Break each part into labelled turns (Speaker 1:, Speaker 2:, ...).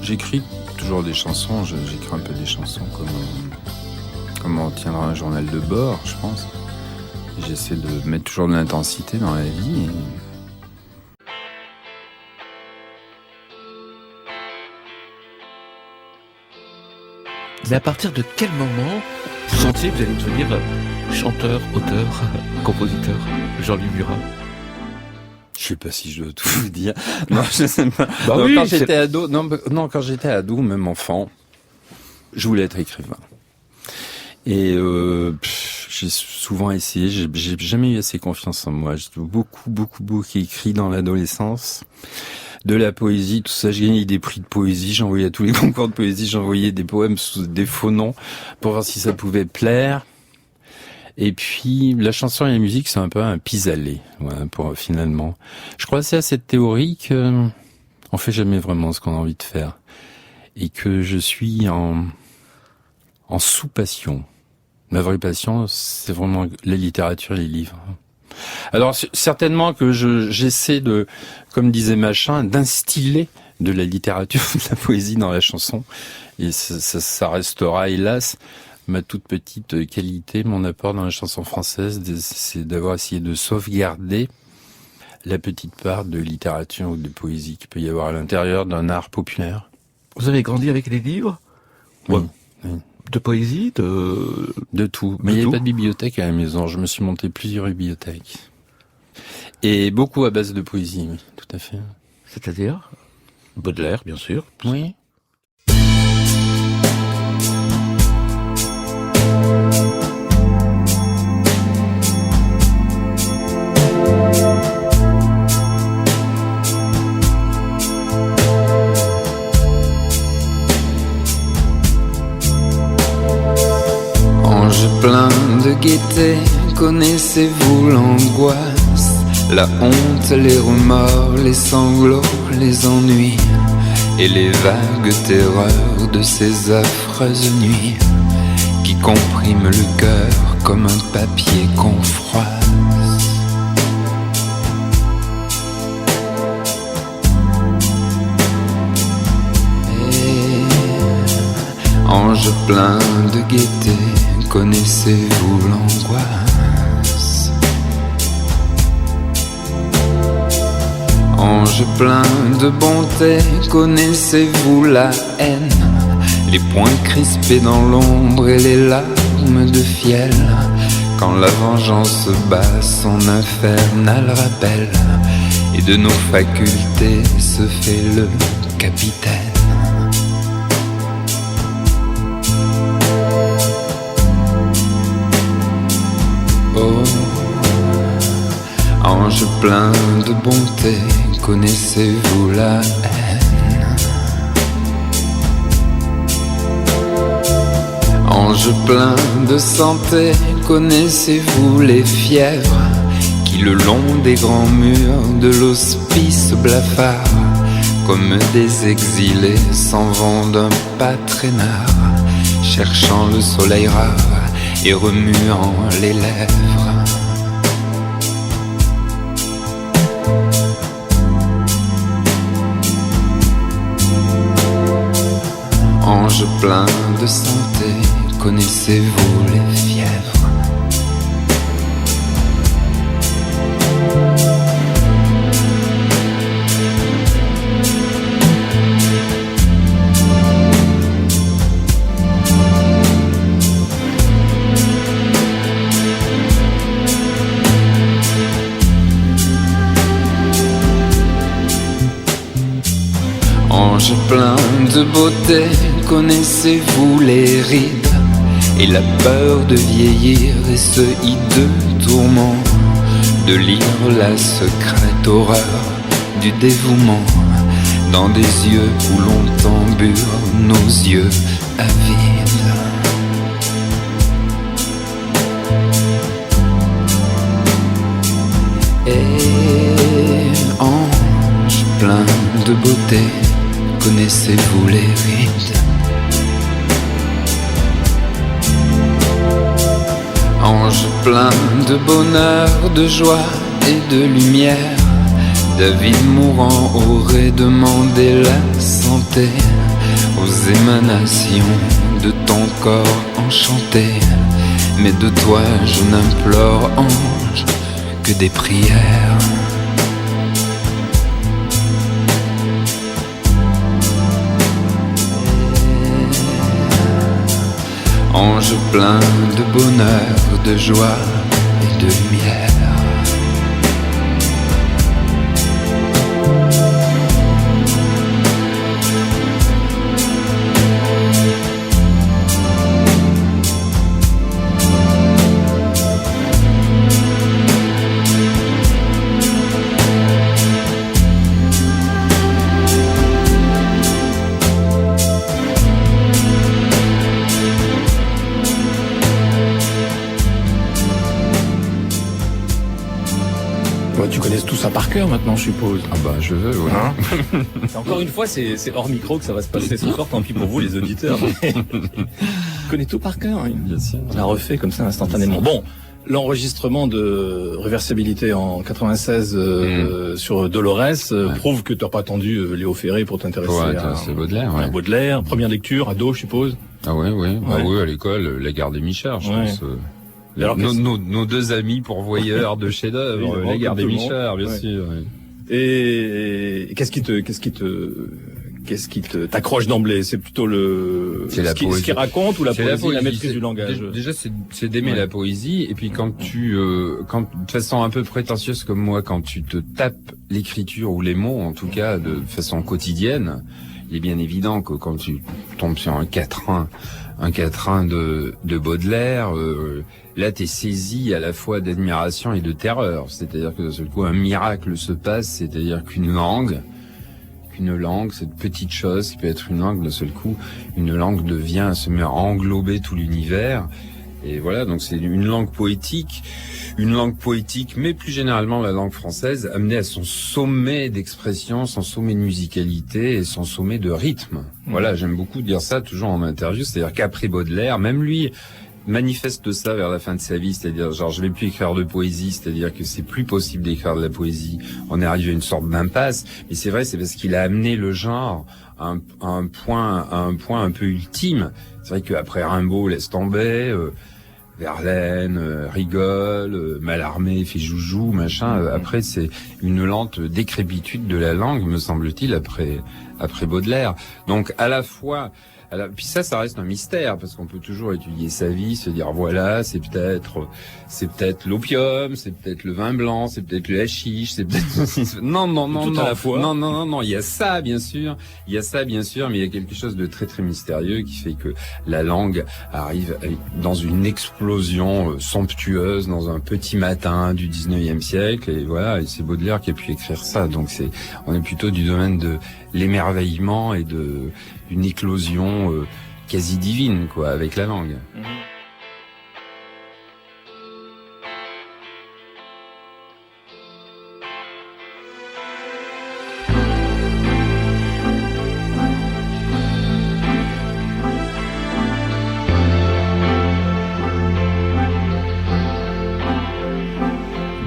Speaker 1: j'écris toujours des chansons, j'écris un peu des chansons comme on tiendra un journal de bord, je pense. J'essaie de mettre toujours de l'intensité dans la vie.
Speaker 2: Mais à partir de quel moment vous sentiez que vous allez devenir chanteur, auteur, compositeur, Jean-Louis Murat?
Speaker 1: Je sais pas si je dois tout vous dire. Non, je sais pas.
Speaker 2: Bah
Speaker 1: non,
Speaker 2: oui,
Speaker 1: quand j'étais ado, quand j'étais ado, même enfant, je voulais être écrivain. Et j'ai souvent essayé. J'ai jamais eu assez confiance en moi. J'ai beaucoup écrit dans l'adolescence. De la poésie, tout ça, j'ai gagné des prix de poésie, j'envoyais à tous les concours de poésie, j'envoyais des poèmes sous des faux noms pour voir si ça pouvait plaire. Et puis, la chanson et la musique, c'est un peu un pis-aller, pour finalement. Je crois assez à cette théorie que on fait jamais vraiment ce qu'on a envie de faire. Et que je suis en sous-passion. Ma vraie passion, c'est vraiment la littérature et les livres. Alors certainement que j'essaie de, comme disait Machin, d'instiller de la littérature, de la poésie dans la chanson, et ça restera hélas ma toute petite qualité. Mon apport dans la chanson française, c'est d'avoir essayé de sauvegarder la petite part de littérature ou de poésie qu'il peut y avoir à l'intérieur d'un art populaire.
Speaker 2: Vous avez grandi avec les livres?
Speaker 1: Oui.
Speaker 2: De poésie, de
Speaker 1: tout. Mais il n'y avait pas de bibliothèque à la maison. Je me suis monté plusieurs bibliothèques. Et beaucoup à base de poésie, oui, tout à fait.
Speaker 2: C'est-à-dire Baudelaire, bien sûr.
Speaker 1: Oui.
Speaker 3: Plein de gaieté, connaissez-vous l'angoisse, la honte, les remords, les sanglots, les ennuis et les vagues terreurs de ces affreuses nuits qui compriment le cœur comme un papier qu'on froisse. Et ange plein de gaieté, connaissez-vous l'angoisse? Ange plein de bonté, connaissez-vous la haine? Les poings crispés dans l'ombre et les larmes de fiel, quand la vengeance bat son infernal rappel, et de nos facultés se fait le capitaine. Oh, ange plein de bonté, connaissez-vous la haine? Ange plein de santé, connaissez-vous les fièvres qui le long des grands murs de l'hospice blafard, comme des exilés s'en vont d'un pas traînard, cherchant le soleil rare et remuant les lèvres. Ange plein de santé, connaissez-vous les fièvres? Ange plein de beauté, connaissez-vous les rides et la peur de vieillir et ce hideux tourment de lire la secrète horreur du dévouement dans des yeux où l'on tambure nos yeux avides. Et ange plein de beauté, connaissez-vous les rides? Ange plein de bonheur, de joie et de lumière, David mourant aurait demandé la santé aux émanations de ton corps enchanté. Mais de toi je n'implore, ange, que des prières. Ange plein de bonheur, de joie et de lumière.
Speaker 4: Tu connais tout ça par cœur maintenant, je suppose.
Speaker 1: Ah bah je veux, ouais.
Speaker 4: Hein encore une fois, c'est hors micro que ça va se passer ce soir, tant pis pour vous les auditeurs. Tu connais tout par cœur, hein.
Speaker 1: Bien sûr.
Speaker 4: On l'a refait comme ça instantanément. Bon, l'enregistrement de Réversibilité en 96 sur Dolores prouve que tu n'as pas attendu Léo Ferré pour t'intéresser
Speaker 1: c'est Baudelaire,
Speaker 4: à Baudelaire. Première lecture, ado, je suppose.
Speaker 1: Ah ouais. Bah oui, à l'école, La Gare des Michards, je pense.
Speaker 4: Alors
Speaker 1: nos deux amis pourvoyeurs de chefs-d'œuvre, La Gare des Michards, bien sûr. Ouais.
Speaker 4: Et qu'est-ce qui t'accroche d'emblée? C'est plutôt ce qu'il raconte ou la poésie, la maîtrise du langage?
Speaker 1: Déjà, c'est d'aimer la poésie. Et puis quand de façon un peu prétentieuse comme moi, quand tu te tapes l'écriture ou les mots, en tout cas, de façon quotidienne, il est bien évident que quand tu tombes sur un quatrain de Baudelaire, là t'es saisi à la fois d'admiration et de terreur. C'est-à-dire que d'un seul coup un miracle se passe, c'est-à-dire qu'une langue, cette petite chose qui peut être une langue, d'un seul coup, une langue se met à englober tout l'univers. Et voilà, donc c'est une langue poétique, mais plus généralement la langue française, amenée à son sommet d'expression, son sommet de musicalité et son sommet de rythme. Voilà, j'aime beaucoup dire ça toujours en interview, c'est-à-dire qu'après Baudelaire, même lui manifeste ça vers la fin de sa vie, c'est-à-dire genre je vais plus écrire de poésie, c'est-à-dire que c'est plus possible d'écrire de la poésie. On est arrivé à une sorte d'impasse, et c'est vrai, c'est parce qu'il a amené le genre à un point un peu ultime. C'est vrai qu'après Rimbaud laisse tomber, Verlaine rigole, Mallarmé fait joujou, machin. Après, c'est une lente décrépitude de la langue, me semble-t-il, après Baudelaire. Donc, à la fois, puis ça reste un mystère, parce qu'on peut toujours étudier sa vie, se dire voilà, c'est peut-être l'opium, c'est peut-être le vin blanc, c'est peut-être le hashish, c'est peut-être non,
Speaker 4: à la fois.
Speaker 1: Non, il y a ça bien sûr, mais il y a quelque chose de très très mystérieux qui fait que la langue arrive dans une explosion somptueuse dans un petit matin du 19e siècle, et voilà, et c'est Baudelaire qui a pu écrire ça. Donc on est plutôt du domaine de l'émerveillement et d'une éclosion quasi divine, quoi, avec la langue.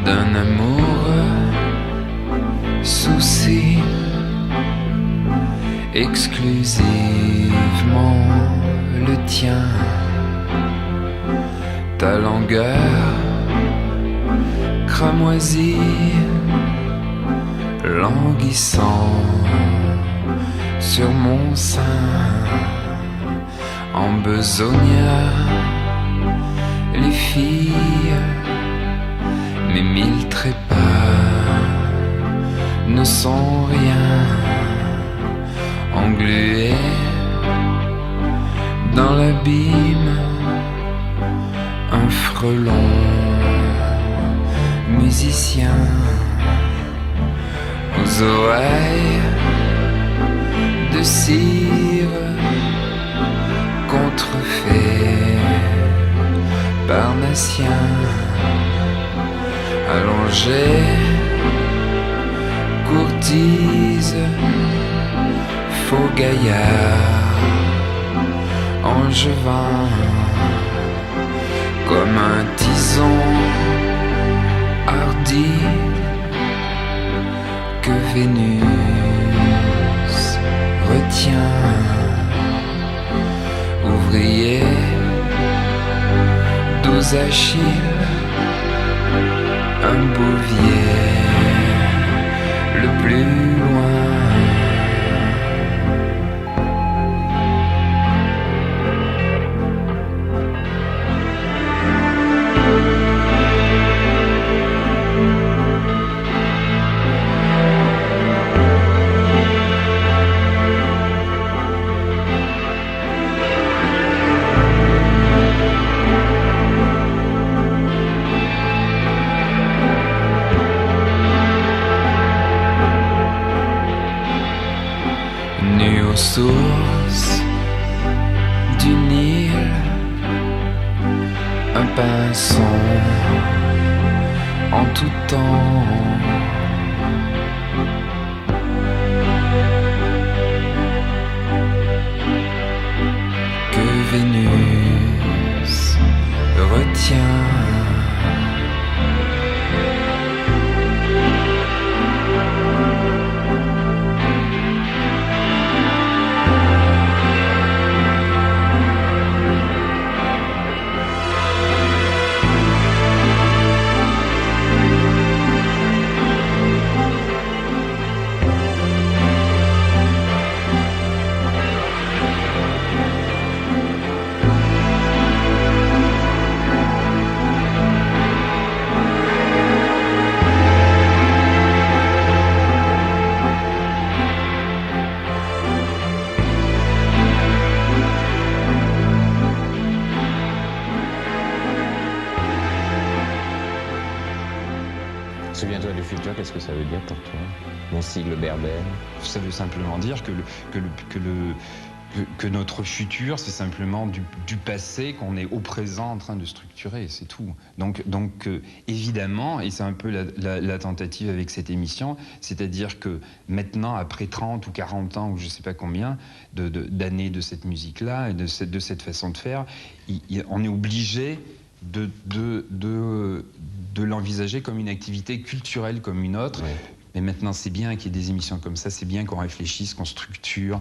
Speaker 3: D'un amour souci exclusivement le tien, ta langueur cramoisie, languissant sur mon sein, en besognat, les filles, mes 1000 trépas ne sont rien, englués dans l'abîme, un frelon musicien aux oreilles de cire contrefait parnassien, allongé, courtise, faux gaillard, angevin, comme un tison hardi que Vénus retient. ouvrier, dos Achille, un bouvier, le plus loin. Aux sources du Nil, un pinson en tout temps. Que Vénus retient.
Speaker 5: Souviens-toi du futur, qu'est-ce que ça veut dire pour toi? Mon sigle berbère.
Speaker 3: Ça veut simplement dire que notre futur, c'est simplement du passé qu'on est au présent en train de structurer, c'est tout. Donc évidemment, et c'est un peu la tentative avec cette émission, c'est-à-dire que maintenant, après 30 ou 40 ans, ou je ne sais pas combien d'années de cette musique-là, et de cette façon de faire, on est obligé de l'envisager comme une activité culturelle comme une autre.
Speaker 5: Ouais.
Speaker 3: Mais maintenant, c'est bien qu'il y ait des émissions comme ça, c'est bien qu'on réfléchisse, qu'on structure.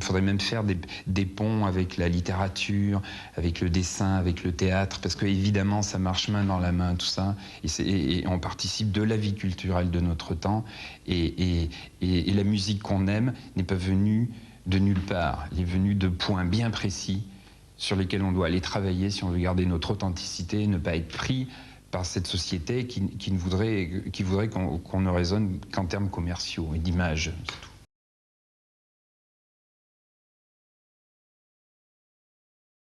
Speaker 3: Faudrait même faire des ponts avec la littérature, avec le dessin, avec le théâtre, parce que évidemment, ça marche main dans la main, tout ça, et on participe de la vie culturelle de notre temps. Et la musique qu'on aime n'est pas venue de nulle part, elle est venue de points bien précis sur lesquels on doit aller travailler si on veut garder notre authenticité, ne pas être pris par cette société qui voudrait qu'on ne raisonne qu'en termes commerciaux et d'image, c'est tout.